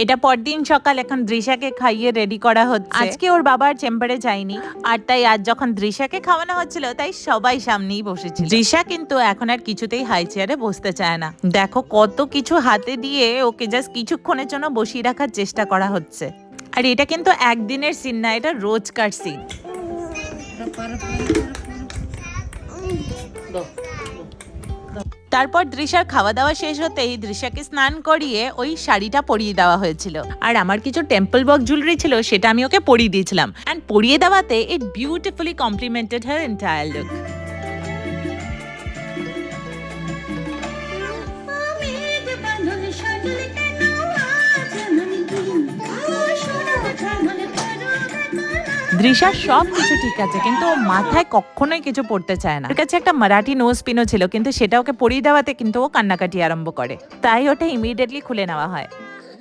এটা পরদিন সকাল, এখন দৃশাকে খাইয়ে রেডি করা হচ্ছে। আজকে ওর বাবার চেম্বারে যায়নি, আর তাই আজ যখন দৃশাকে খাওয়ানো হচ্ছিল তাই সবাই সামনেই বসেছিল। দৃশা কিন্তু এখন আর কিছুতেই হাই চেয়ারে বসতে চায় না। দেখো কত কিছু হাতে দিয়ে ওকে জাস্ট কিছুক্ষণের জন্য বসিয়ে রাখার চেষ্টা করা হচ্ছে। আর এটা কিন্তু একদিনের সিন না, এটা রোজকার সিন। তারপর দৃশার খাওয়া দাওয়া শেষ হতেই দৃশাকে স্নান করিয়ে ওই শাড়িটা পরিয়ে দেওয়া হয়েছিল। আর আমার কিছু টেম্পল ওয়ার্ক জুয়েলারি ছিল, সেটা আমি ওকে পরিয়ে দিয়েছিলাম। অ্যান্ড পরিয়ে দেওয়াতে ইট বিউটিফুলি কমপ্লিমেন্টেড হার এন্টায়ার লুক। দৃশার সব কিছু ঠিক আছে, কিন্তু ও মাথায় কখনোই কিছু পড়তে চায় না। ওর কাছে একটা মারাঠি নোজ পিনও ছিল, কিন্তু সেটা ওকে পরিয়ে দেওয়াতে কিন্তু ও কান্নাকাটি আরম্ভ করে। তাই ওটা ইমিডিয়েটলি খুলে নেওয়া হয়।